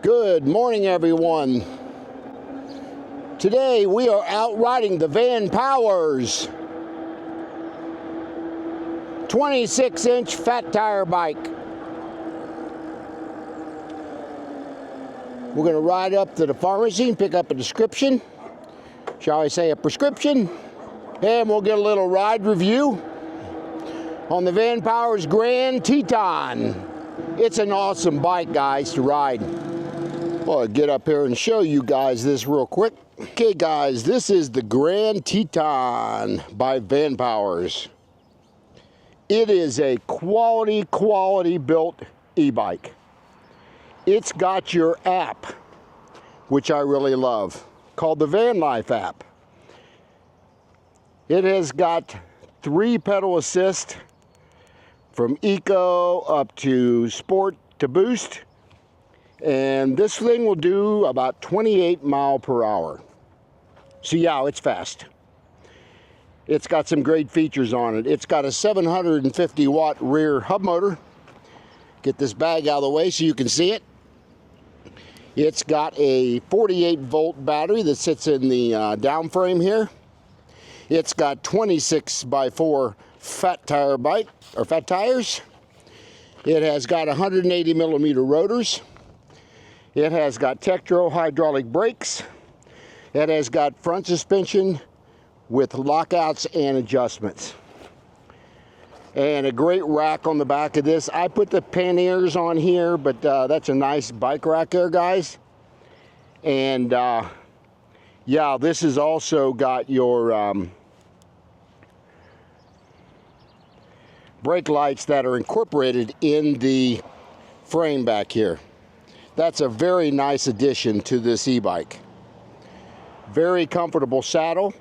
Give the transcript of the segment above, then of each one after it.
Good morning, everyone. Today we are out riding the Vanpowers 26-inch fat tire bike. We're going to ride up to the pharmacy and pick up a description, shall I say a prescription, and we'll get a little ride review on the Vanpowers GrandTeton. It's an awesome bike, guys, to ride. Well, I'll get up here and show you guys this real quick. Okay, guys, this is the GrandTeton by Vanpowers. It is a quality built e-bike. It's got your app, which I really love, called the Van Life app. It has got 3 pedal assist from eco up to sport to boost. And this thing will do about 28 miles per hour. So yeah, it's fast. It's got some great features on it. It's got a 750 watt rear hub motor. Get this bag out of the way so you can see it. It's got a 48 volt battery that sits in the down frame here. It's got 26x4 fat tire bike, or fat tires. It has got 180 millimeter rotors. It has got Tektro hydraulic brakes. It has got front suspension with lockouts and adjustments. And a great rack on the back of this. I put the panniers on here, but that's a nice bike rack there, guys. And yeah, this has also got your brake lights that are incorporated in the frame back here. That's a very nice addition to this e-bike. Very comfortable saddle.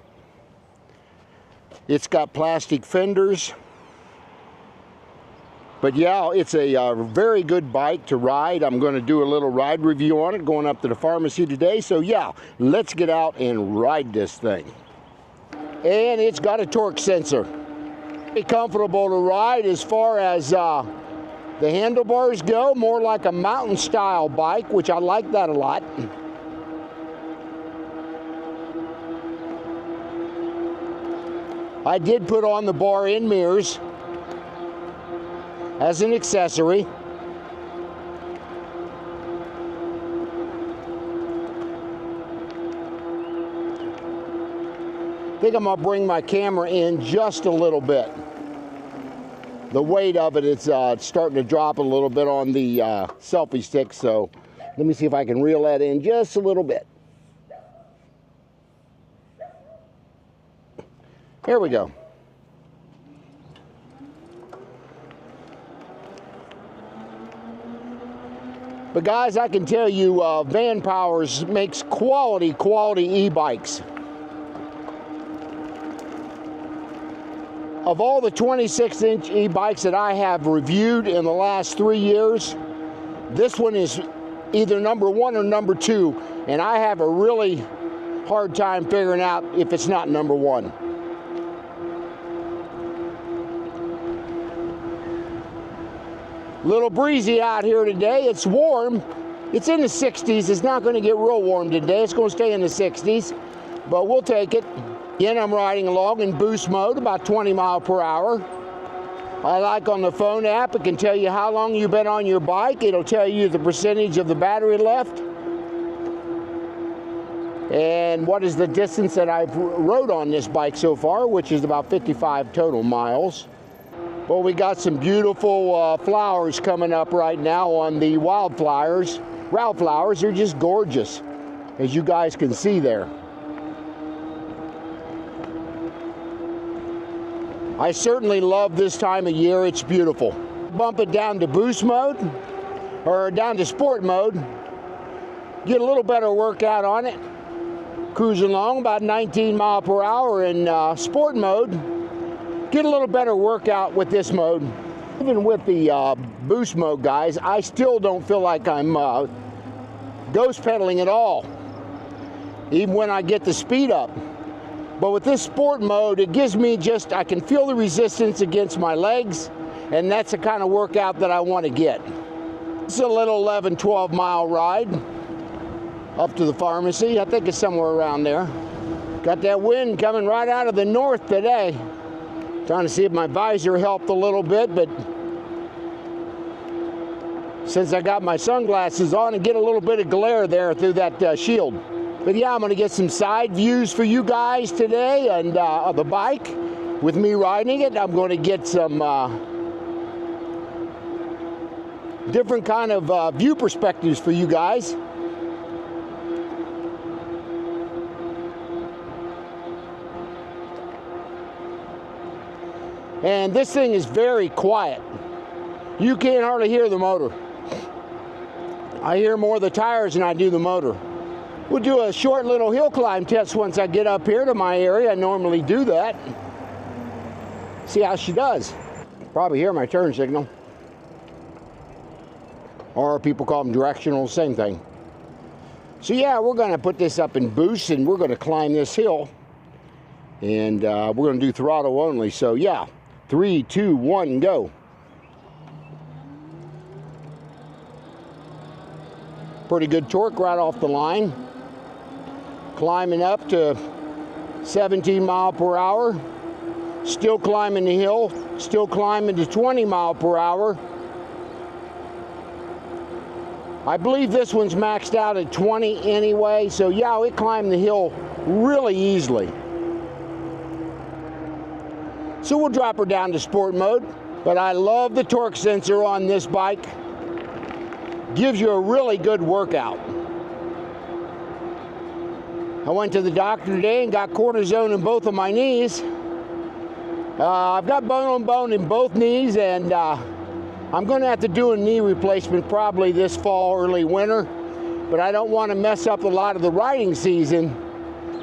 It's got plastic fenders. But yeah, it's a very good bike to ride. I'm going to do a little ride review on it going up to the pharmacy today. So yeah, let's get out and ride this thing. And it's got a torque sensor. Very comfortable to ride as far as the handlebars go, more like a mountain style bike, which I like that a lot. I did put on the bar end mirrors as an accessory. I think I'm gonna bring my camera in just a little bit. The weight of it is starting to drop a little bit on the selfie stick, so let me see if I can reel that in just a little bit. Here we go. But guys, I can tell you Vanpowers makes quality e-bikes. Of all the 26-inch e-bikes that I have reviewed in the last 3 years, this one is either number 1 or number 2, and I have a really hard time figuring out if it's not number 1. Little breezy out here today. It's warm. It's in the 60s. It's not going to get real warm today. It's going to stay in the 60s, but we'll take it. Again, I'm riding along in boost mode, about 20 miles per hour. I like on the phone app, it can tell you how long you've been on your bike. It'll tell you the percentage of the battery left. And what is the distance that I've rode on this bike so far, which is about 55 total miles. Well, we got some beautiful flowers coming up right now on the wildflowers. They're just gorgeous, as you guys can see there. I certainly love this time of year. It's beautiful. Bump it down to boost mode or down to sport mode. Get a little better workout on it. Cruising along about 19 miles per hour in sport mode. Get a little better workout with this mode. Even with the boost mode, guys, I still don't feel like I'm ghost pedaling at all, even when I get the speed up. But with this sport mode, it gives me I can feel the resistance against my legs, and that's the kind of workout that I want to get. It's a little 11, 12 mile ride. up to the pharmacy. I think it's somewhere around there. Got that wind coming right out of the north today. Trying to see if my visor helped a little bit, but since I got my sunglasses on, and get a little bit of glare there through that shield. But yeah, I'm going to get some side views for you guys today, and of the bike with me riding it. I'm going to get some different kind of view perspectives for you guys. And this thing is very quiet. You can't hardly hear the motor. I hear more of the tires than I do the motor. We'll do a short little hill climb test once I get up here to my area. I normally do that. See how she does. Probably hear my turn signal. Or people call them directional, same thing. So yeah, we're gonna put this up in boost and we're gonna climb this hill. And we're gonna do throttle only. So yeah, 3, 2, 1, go. Pretty good torque right off the line. Climbing up to 17 mile per hour. Still climbing the hill. Still climbing to 20 mile per hour. I believe this one's maxed out at 20 anyway. So yeah, it climbed the hill really easily. So we'll drop her down to sport mode. But I love the torque sensor on this bike. Gives you a really good workout. I went to the doctor today and got cortisone in both of my knees. I've got bone on bone in both knees, and I'm going to have to do a knee replacement probably this fall, early winter. But I don't want to mess up a lot of the riding season,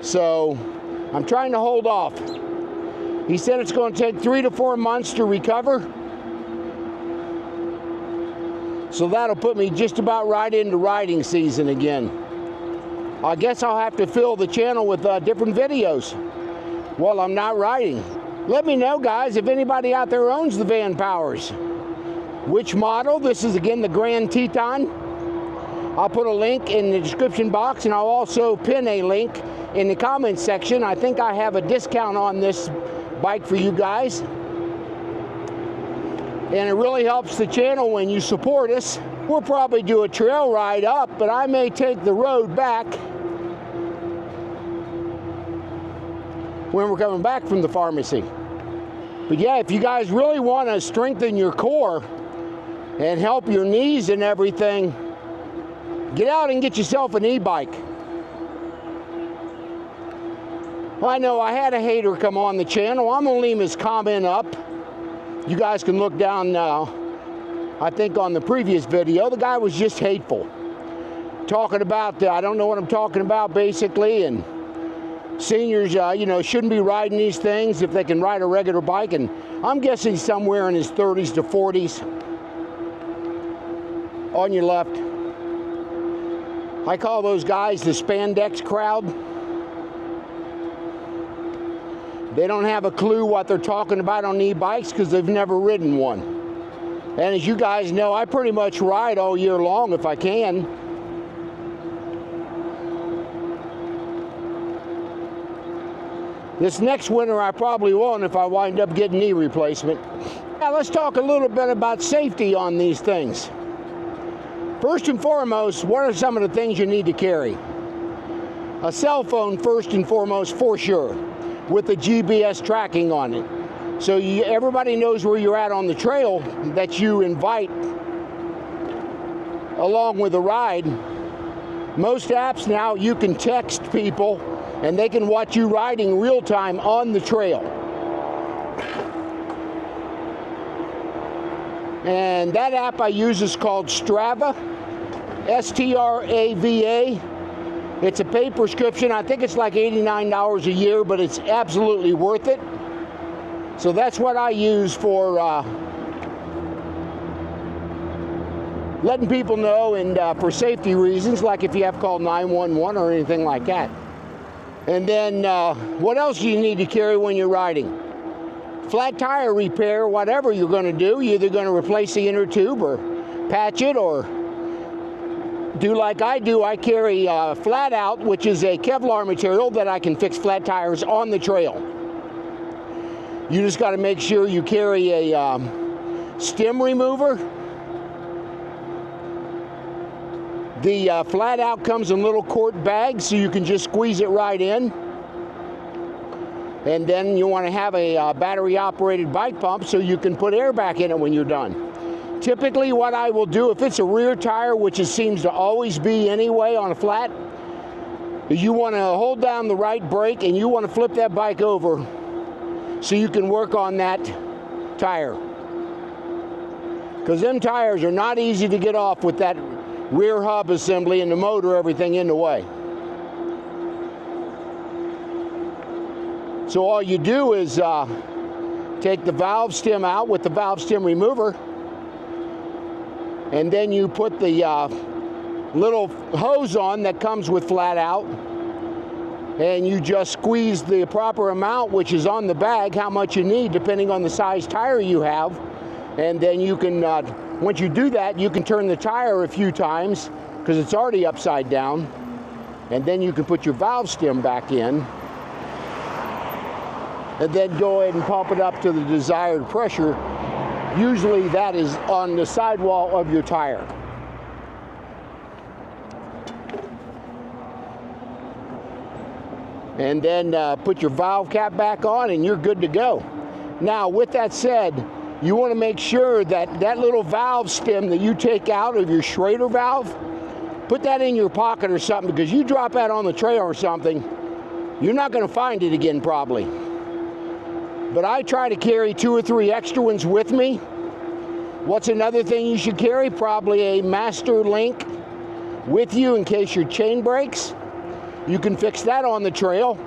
so I'm trying to hold off. He said it's going to take 3 to 4 months to recover. So that'll put me just about right into riding season again. I guess I'll have to fill the channel with different videos while I'm not riding. Let me know, guys, if anybody out there owns the Vanpowers. Which model? This is, again, the GrandTeton. I'll put a link in the description box, and I'll also pin a link in the comments section. I think I have a discount on this bike for you guys. And it really helps the channel when you support us. We'll probably do a trail ride up, but I may take the road back when we're coming back from the pharmacy. But yeah, if you guys really want to strengthen your core and help your knees and everything, get out and get yourself an e-bike. I know I had a hater come on the channel. I'm going to leave his comment up. You guys can look down now. I think on the previous video, the guy was just hateful. Talking about, I don't know what I'm talking about basically, and seniors, you know, shouldn't be riding these things if they can ride a regular bike, and I'm guessing somewhere in his 30s to 40s. On your left. I call those guys the spandex crowd. They don't have a clue what they're talking about on e-bikes because they've never ridden one. And as you guys know, I pretty much ride all year long if I can. This next winter I probably won't if I wind up getting knee replacement. Now let's talk a little bit about safety on these things. First and foremost, what are some of the things you need to carry? A cell phone first and foremost for sure, with the GPS tracking on it. So everybody knows where you're at on the trail that you invite along with the ride. Most apps now, you can text people and they can watch you riding real time on the trail. And that app I use is called Strava, S-T-R-A-V-A. It's a paid prescription. I think it's like $89 a year, but it's absolutely worth it. So that's what I use for letting people know, and for safety reasons, like if you have called 911 or anything like that. And then what else do you need to carry when you're riding? Flat tire repair, whatever you're going to do, you're either going to replace the inner tube or patch it or do like I do. I carry flat out, which is a Kevlar material that I can fix flat tires on the trail. You just got to make sure you carry a stem remover. The flat out comes in little quart bags, so you can just squeeze it right in. And then you want to have a battery operated bike pump so you can put air back in it when you're done. Typically what I will do, if it's a rear tire, which it seems to always be anyway on a flat, is you want to hold down the right brake and you want to flip that bike over so you can work on that tire. Because them tires are not easy to get off with that rear hub assembly and the motor, everything in the way. So all you do is take the valve stem out with the valve stem remover, and then you put the little hose on that comes with flat out, and you just squeeze the proper amount, which is on the bag, how much you need depending on the size tire you have. And then you can, once you do that, you can turn the tire a few times because it's already upside down, and then you can put your valve stem back in and then go ahead and pump it up to the desired pressure. Usually that is on the sidewall of your tire. And then put your valve cap back on and you're good to go. Now with that said, you want to make sure that that little valve stem that you take out of your Schrader valve, put that in your pocket or something, because you drop that on the trail or something, you're not going to find it again probably. But I try to carry 2 or 3 extra ones with me. What's another thing you should carry? Probably a master link with you in case your chain breaks. You can fix that on the trail.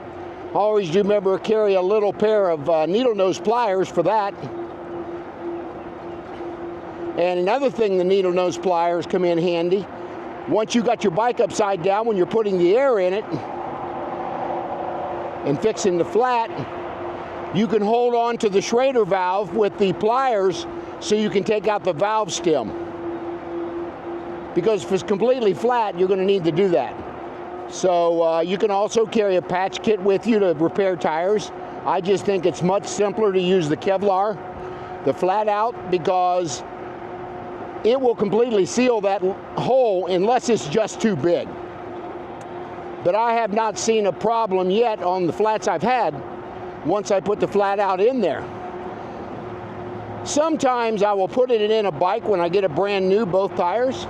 Always do remember carry a little pair of needle nose pliers for that. And another thing, the needle nose pliers come in handy. Once you got your bike upside down, when you're putting the air in it and fixing the flat, you can hold on to the Schrader valve with the pliers so you can take out the valve stem. Because if it's completely flat, you're going to need to do that. So you can also carry a patch kit with you to repair tires. I just think it's much simpler to use the Kevlar, the flat out, because it will completely seal that hole unless it's just too big. But I have not seen a problem yet on the flats I've had once I put the flat out in there. Sometimes I will put it in a bike when I get a brand new, both tires.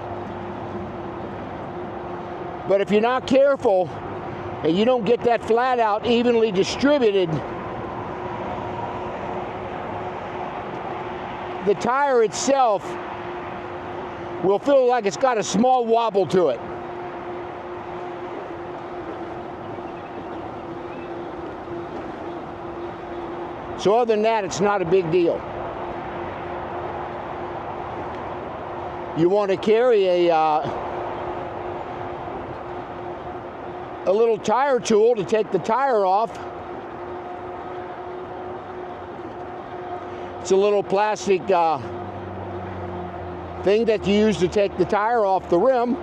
But if you're not careful and you don't get that flat out evenly distributed, the tire itself will feel like it's got a small wobble to it. So other than that, it's not a big deal. You want to carry a little tire tool to take the tire off. It's a little plastic thing that you use to take the tire off the rim.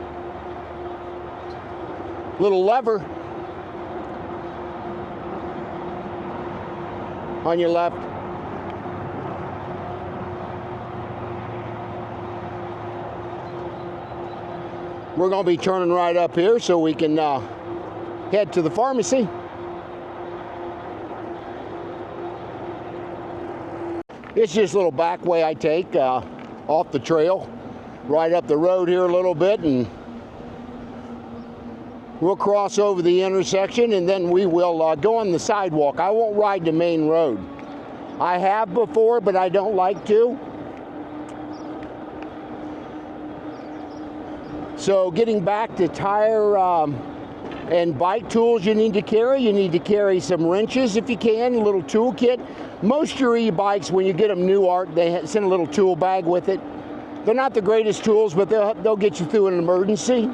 Little lever on your left. We're going to be turning right up here so we can head to the pharmacy. It's just a little back way I take off the trail, right up the road here a little bit, and we'll cross over the intersection and then we will go on the sidewalk. I won't ride the main road. I have before, but I don't like to. So getting back to tire and bike tools you need to carry some wrenches if you can, a little tool kit. Most of your e-bikes, when you get them new, they send a little tool bag with it. They're not the greatest tools, but they'll get you through an emergency.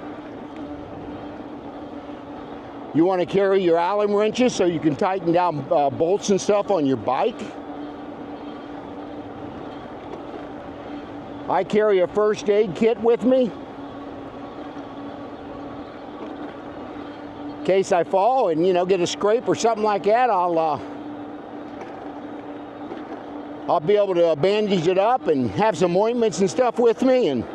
You want to carry your Allen wrenches so you can tighten down bolts and stuff on your bike. I carry a first aid kit with me. In case I fall and, you know, get a scrape or something like that, I'll be able to bandage it up and have some ointments and stuff with me. And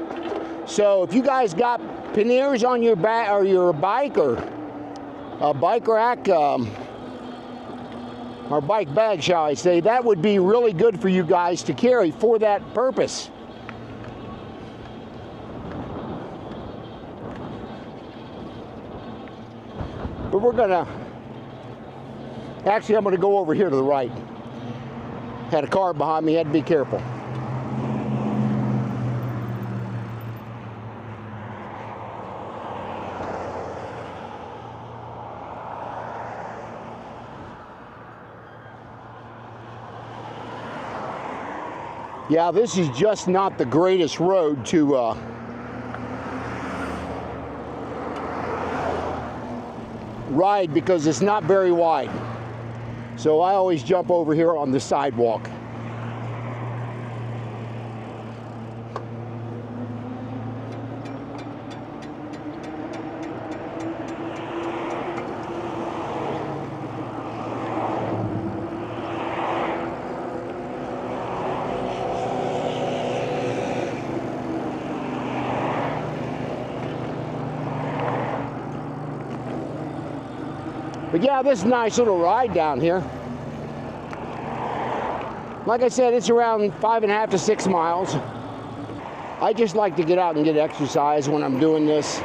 so if you guys got panniers on your back or your bike, or a bike rack, or bike bag, shall I say, that would be really good for you guys to carry for that purpose. But we're gonna, actually I'm gonna go over here to the right. Had a car behind me, had to be careful. Yeah, this is just not the greatest road to ride because it's not very wide. So I always jump over here on the sidewalk. But yeah, this is a nice little ride down here. Like I said, it's around 5.5 to 6 miles. I just like to get out and get exercise when I'm doing this.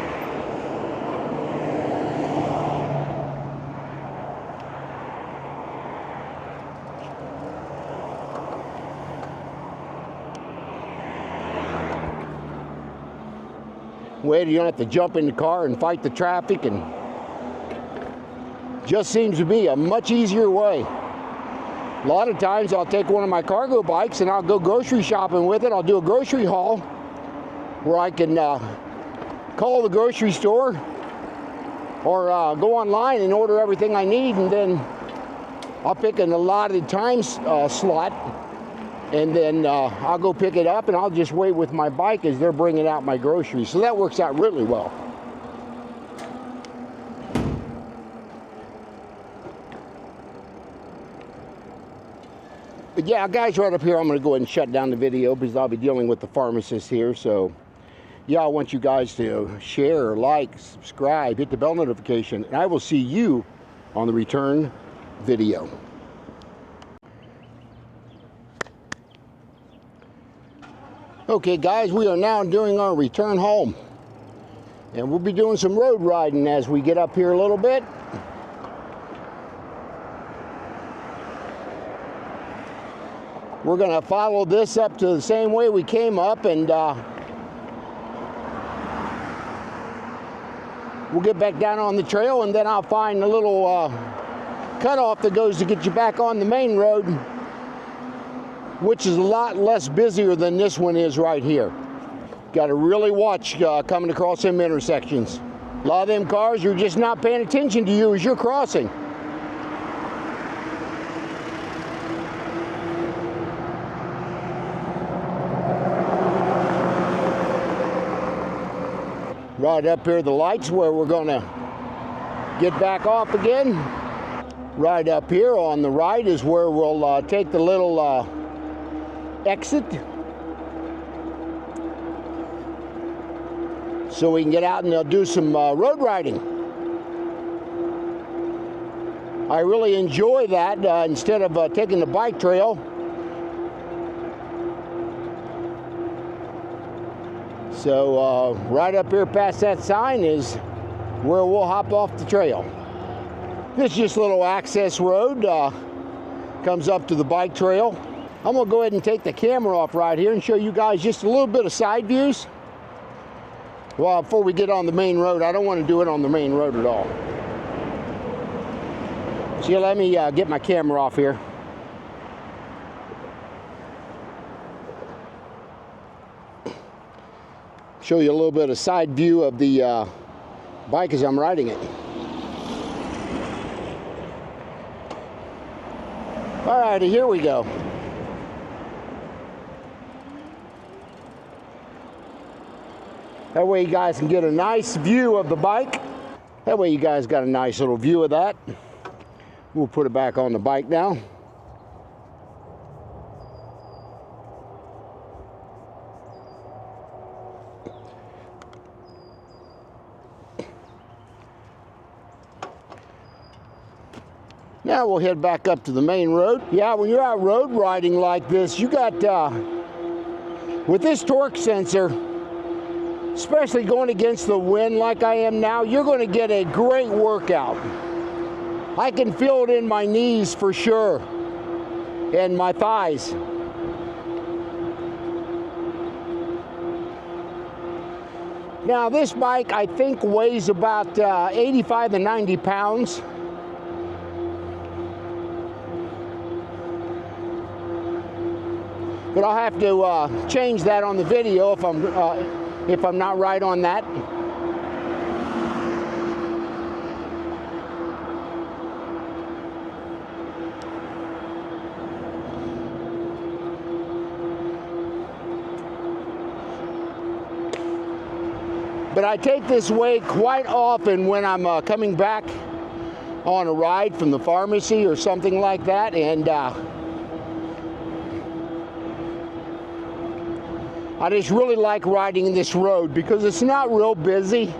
Way you don't have to jump in the car and fight the traffic, and just seems to be a much easier way. A lot of times I'll take one of my cargo bikes and I'll go grocery shopping with it. I'll do a grocery haul where I can call the grocery store or go online and order everything I need, and then I'll pick an allotted time slot, and then I'll go pick it up and I'll just wait with my bike as they're bringing out my groceries. So that works out really well. But yeah, guys, right up here, I'm going to go ahead and shut down the video because I'll be dealing with the pharmacist here. So yeah, I want you guys to share, like, subscribe, hit the bell notification, and I will see you on the return video. Okay, guys, we are now doing our return home, and we'll be doing some road riding as we get up here a little bit. We're going to follow this up to the same way we came up, and we'll get back down on the trail, and then I'll find a little cutoff that goes to get you back on the main road, which is a lot less busier than this one is right here. Got to really watch coming across them intersections. A lot of them cars are just not paying attention to you as you're crossing. Right up here, the lights where we're going to get back off again. Right up here on the right is where we'll take the little exit, so we can get out and do some road riding. I really enjoy that instead of taking the bike trail. So right up here past that sign is where we'll hop off the trail. This is just a little access road, comes up to the bike trail. I'm gonna go ahead and take the camera off right here and show you guys just a little bit of side views. Well, before we get on the main road, I don't want to do it on the main road at all. So let me get my camera off here. Show you a little bit of side view of the bike as I'm riding it. All righty, here we go. That way you guys can get a nice view of the bike. That way you guys got a nice little view of that. We'll put it back on the bike now. Now we'll head back up to the main road. Yeah, when you're out road riding like this, you got, with this torque sensor, especially going against the wind like I am now, you're going to get a great workout. I can feel it in my knees for sure, and my thighs. Now this bike I think weighs about 85 to 90 pounds. But I'll have to change that on the video if I'm not right on that. But I take this weight quite often when I'm coming back on a ride from the pharmacy or something like that, and I just really like riding this road because it's not real busy,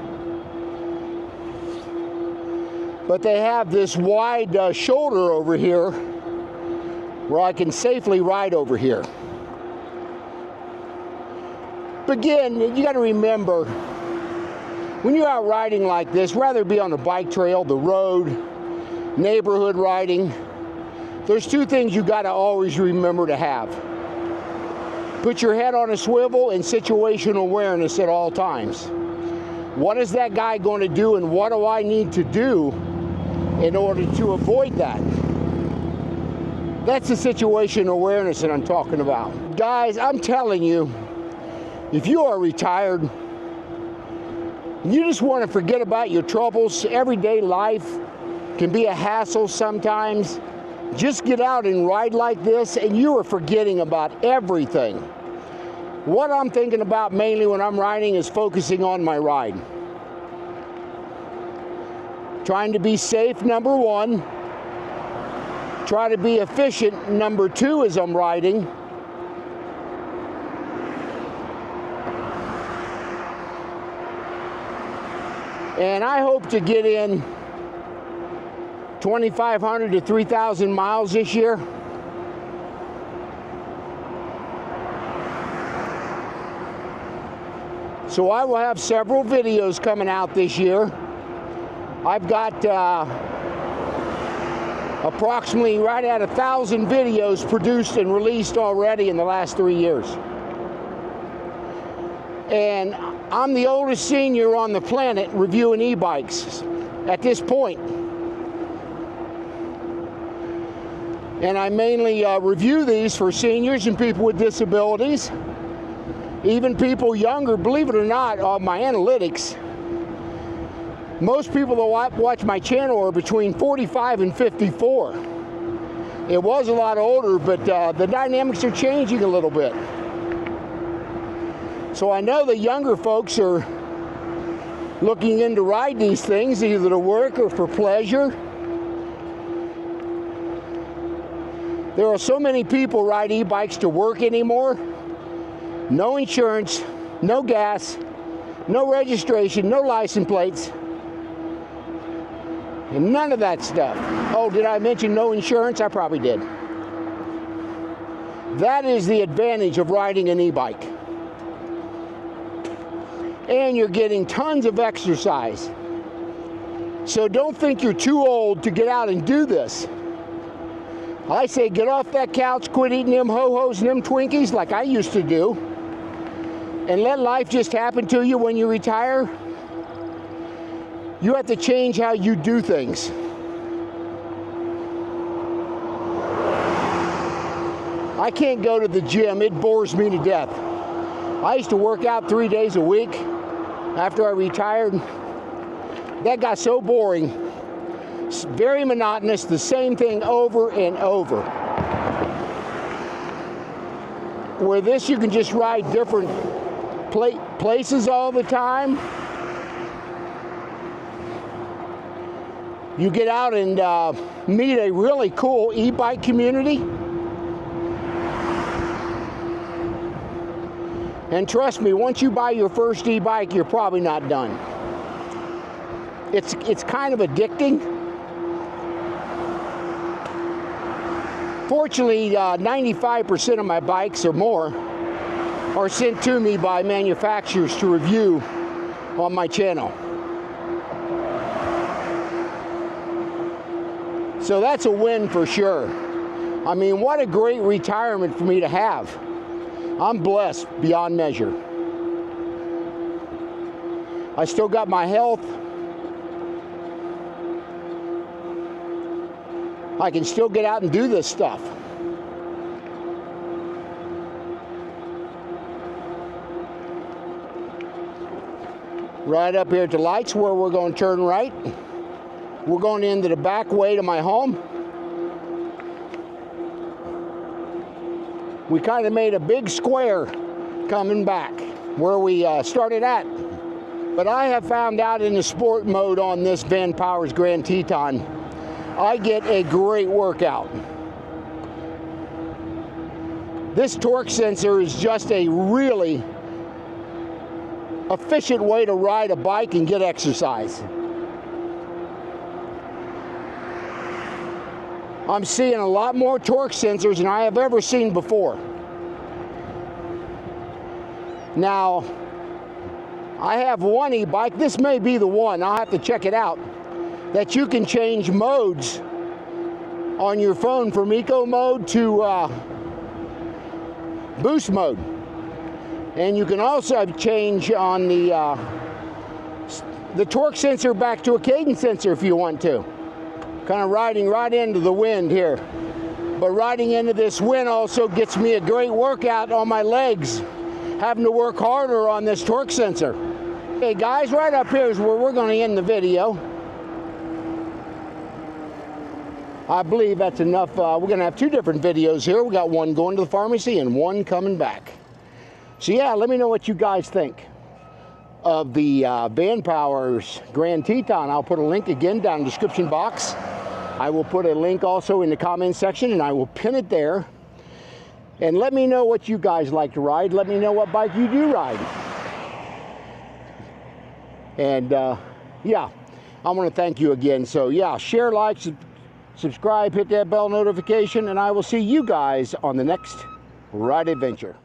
but they have this wide shoulder over here where I can safely ride over here. But again, you got to remember, when you're out riding like this, rather be on a bike trail, the road, neighborhood riding, there's two things you got to always remember to have. Put your head on a swivel and situational awareness at all times. What is that guy going to do, and what do I need to do in order to avoid that? That's the situational awareness that I'm talking about. Guys, I'm telling you, if you are retired, you just want to forget about your troubles. Everyday life can be a hassle sometimes. Just get out and ride like this and you are forgetting about everything. What I'm thinking about mainly when I'm riding is focusing on my ride. Trying to be safe, number one. Try to be efficient, number two, as I'm riding. And I hope to get in 2,500 to 3,000 miles this year. So I will have several videos coming out this year. I've got approximately right at 1,000 videos produced and released already in the last 3 years. And I'm the oldest senior on the planet reviewing e-bikes at this point. And I mainly review these for seniors and people with disabilities, even people younger. Believe it or not, on my analytics, most people that watch my channel are between 45 and 54. It was a lot older, but the dynamics are changing a little bit. So I know the younger folks are looking in to ride these things, either to work or for pleasure. There are so many people ride e-bikes to work anymore. No insurance, no gas, no registration, no license plates, and none of that stuff. Oh, did I mention no insurance? I probably did. That is the advantage of riding an e-bike. And you're getting tons of exercise. So don't think you're too old to get out and do this. I say get off that couch, quit eating them ho-hos and them Twinkies like I used to do, and let life just happen to you when you retire. You have to change how you do things. I can't go to the gym. It bores me to death. I used to work out 3 days a week after I retired. That got so boring. It's very monotonous, the same thing over and over. Where this, you can just ride different places all the time. you get out and meet a really cool e-bike community. And trust me, once you buy your first e-bike, you're probably not done. It's kind of addicting. Fortunately, 95% of my bikes or more are sent to me by manufacturers to review on my channel. So that's a win for sure. I mean, what a great retirement for me to have. I'm blessed beyond measure. I still got my health. I can still get out and do this stuff. Right up here at the lights where we're going to turn right. We're going into the back way to my home. We kind of made a big square coming back where we started at. But I have found out in the sport mode on this Vanpowers GrandTeton, I get a great workout. This torque sensor is just a really efficient way to ride a bike and get exercise. I'm seeing a lot more torque sensors than I have ever seen before. Now, I have one e-bike, this may be the one, I'll have to check it out, that you can change modes on your phone from eco mode to boost mode. And you can also change on the torque sensor back to a cadence sensor if you want to. Kind of riding right into the wind here. But riding into this wind also gets me a great workout on my legs, having to work harder on this torque sensor. Okay guys, right up here is where we're going to end the video. I believe that's enough. We're going to have two different videos here. We got one going to the pharmacy and one coming back. So yeah, let me know what you guys think of the Vanpowers GrandTeton. I'll put a link again down in the description box. I will put a link also in the comment section and I will pin it there. And let me know what you guys like to ride. Let me know what bike you do ride. And yeah, I want to thank you again. So yeah, share, like, subscribe, hit that bell notification, and I will see you guys on the next ride adventure.